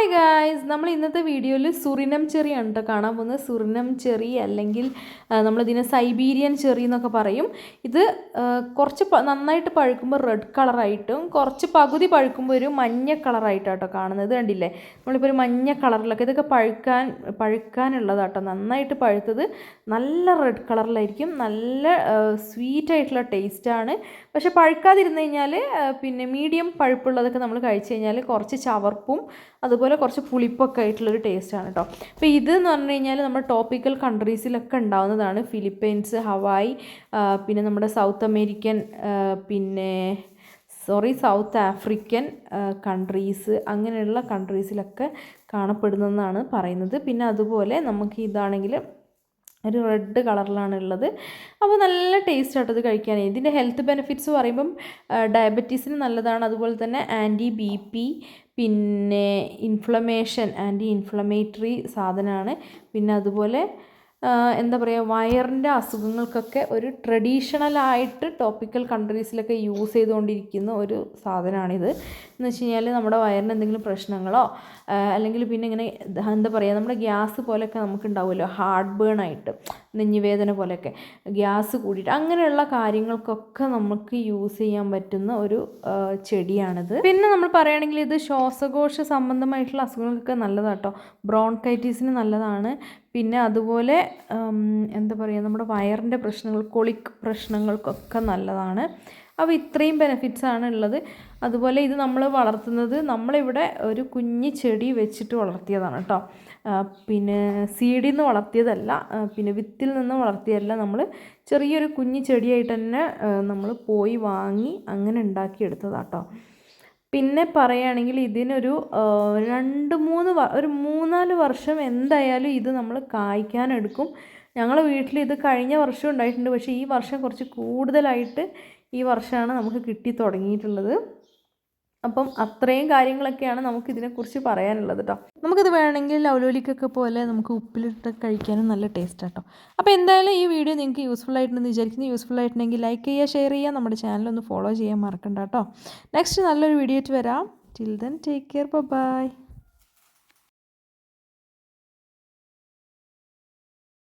Hi guys, നമ്മൾ ഇന്നത്തെ വീഡിയോയിൽ സുറിനം ചെറിയാണ് കേട്ടോ കാണാൻ പോകുന്നത്. സുറിനം ചെറി അല്ലെങ്കിൽ നമ്മളിതിനെ സൈബീരിയൻ ചെറി എന്നൊക്കെ പറയും. ഇത് കുറച്ച് നന്നായിട്ട് പഴുക്കുമ്പോൾ റെഡ് കളറായിട്ടും കുറച്ച് പകുതി പഴുക്കുമ്പോൾ ഒരു മഞ്ഞ കളറായിട്ടാട്ടോ കാണുന്നത്. കണ്ടില്ലേ, നമ്മളിപ്പോൾ ഒരു മഞ്ഞ കളറിലൊക്കെ ഇതൊക്കെ പഴുക്കാനുള്ളതാട്ടോ. നന്നായിട്ട് പഴുത്തത് നല്ല റെഡ് കളറിലായിരിക്കും. നല്ല സ്വീറ്റായിട്ടുള്ള ടേസ്റ്റാണ്. പക്ഷെ പഴുക്കാതിരുന്ന് കഴിഞ്ഞാൽ പിന്നെ മീഡിയം പഴുപ്പുള്ളതൊക്കെ നമ്മൾ കഴിച്ച് കഴിഞ്ഞാൽ കുറച്ച് ചവർപ്പും അതുപോലെ കുറച്ച് പുളിപ്പൊക്കെ ആയിട്ടുള്ളൊരു ടേസ്റ്റാണ് കേട്ടോ. അപ്പോൾ ഇതെന്ന് പറഞ്ഞു കഴിഞ്ഞാൽ നമ്മൾ ടോപ്പിക്കൽ കൺട്രീസിലൊക്കെ ഉണ്ടാവുന്നതാണ്. ഫിലിപ്പൈൻസ്, ഹവായ്, പിന്നെ നമ്മുടെ south American, south African countries, അങ്ങനെയുള്ള കൺട്രീസിലൊക്കെ കാണപ്പെടുന്നതെന്നാണ് പറയുന്നത്. പിന്നെ അതുപോലെ നമുക്ക് ഇതാണെങ്കിൽ ഒരു റെഡ് കളറിലാണ് ഉള്ളത്. അപ്പോൾ നല്ല ടേസ്റ്റ് ആട്ടോ ഇത് കഴിക്കാൻ. ഇതിൻ്റെ ഹെൽത്ത് ബെനിഫിറ്റ്സ് പറയുമ്പം ഡയബറ്റീസിന് നല്ലതാണ്. അതുപോലെ തന്നെ ആൻറ്റി BP, പിന്നെ ആൻറ്റി ഇൻഫ്ലമേറ്ററി സാധനമാണ്. പിന്നെ അതുപോലെ എന്താ പറയുക, വയറിൻ്റെ അസുഖങ്ങൾക്കൊക്കെ ഒരു ട്രഡീഷണലായിട്ട് ടോപ്പിക്കൽ കൺട്രീസിലൊക്കെ യൂസ് ചെയ്തുകൊണ്ടിരിക്കുന്ന ഒരു സാധനമാണിത്. എന്ന് വെച്ച് കഴിഞ്ഞാൽ നമ്മുടെ വയറിന് എന്തെങ്കിലും പ്രശ്നങ്ങളോ അല്ലെങ്കിൽ പിന്നെ ഇങ്ങനെ എന്താ പറയുക, നമ്മുടെ ഗ്യാസ് പോലെയൊക്കെ നമുക്ക് ഉണ്ടാവുമല്ലോ, ഹാർട്ട് ബേൺ ആയിട്ട്, നെഞ്ഞുവേദന പോലെയൊക്കെ, ഗ്യാസ് കൂടിയിട്ട്, അങ്ങനെയുള്ള കാര്യങ്ങൾക്കൊക്കെ നമുക്ക് യൂസ് ചെയ്യാൻ പറ്റുന്ന ഒരു ചെടിയാണിത്. പിന്നെ നമ്മൾ പറയുകയാണെങ്കിൽ ഇത് ശ്വാസകോശ സംബന്ധമായിട്ടുള്ള അസുഖങ്ങൾക്കൊക്കെ നല്ലതാട്ടോ. ബ്രോൺകൈറ്റിസിന് നല്ലതാണ്. പിന്നെ അതുപോലെ എന്താ പറയുക, നമ്മുടെ വയറിൻ്റെ കൊളിക് പ്രശ്നങ്ങൾക്കൊക്കെ നല്ലതാണ്. അപ്പോൾ ഇത്രയും ബെനിഫിറ്റ്സാണ് ഉള്ളത്. അതുപോലെ ഇത് നമ്മൾ വളർത്തുന്നത്, നമ്മളിവിടെ ഒരു കുഞ്ഞ് ചെടി വെച്ചിട്ട് വളർത്തിയതാണ് കേട്ടോ. പിന്നെ സീഡിൽ നിന്ന് വളർത്തിയതല്ല, പിന്നെ വിത്തിൽ നിന്ന് വളർത്തിയതല്ല. നമ്മൾ ചെറിയൊരു കുഞ്ഞ് ചെടിയായിട്ട് തന്നെ നമ്മൾ പോയി വാങ്ങി അങ്ങനെ ഉണ്ടാക്കിയെടുത്തതാട്ടോ. പിന്നെ പറയുകയാണെങ്കിൽ ഇതിനൊരു 3-4 വർഷം എന്തായാലും ഇത് നമ്മൾ കായ്ക്കാനെടുക്കും. ഞങ്ങൾ വീട്ടിൽ ഇത് കഴിഞ്ഞ വർഷം ഉണ്ടായിട്ടുണ്ട്. പക്ഷേ ഈ വർഷം കുറച്ച് കൂടുതലായിട്ട് ഈ വർഷമാണ് നമുക്ക് കിട്ടി തുടങ്ങിയിട്ടുള്ളത്. അപ്പം അത്രയും കാര്യങ്ങളൊക്കെയാണ് നമുക്കിതിനെക്കുറിച്ച് പറയാനുള്ളത് കേട്ടോ. നമുക്കിത് വേണമെങ്കിൽ ലൗലോലിക്കൊക്കെ പോലെ നമുക്ക് ഉപ്പിലിട്ട് കഴിക്കാനും നല്ല ടേസ്റ്റ് കേട്ടോ. അപ്പോൾ എന്തായാലും ഈ വീഡിയോ നിങ്ങൾക്ക് യൂസ്ഫുൾ ആയിട്ടുണ്ടെന്ന് വിചാരിക്കുന്നു. യൂസ്ഫുൾ ആയിട്ടുണ്ടെങ്കിൽ ലൈക്ക് ചെയ്യുക, ഷെയർ ചെയ്യുക, നമ്മുടെ ചാനലൊന്ന് ഫോളോ ചെയ്യാൻ മറക്കണ്ട കേട്ടോ. നെക്സ്റ്റ് നല്ലൊരു വീഡിയോ ആയിട്ട് വരാം. Till then take care, by.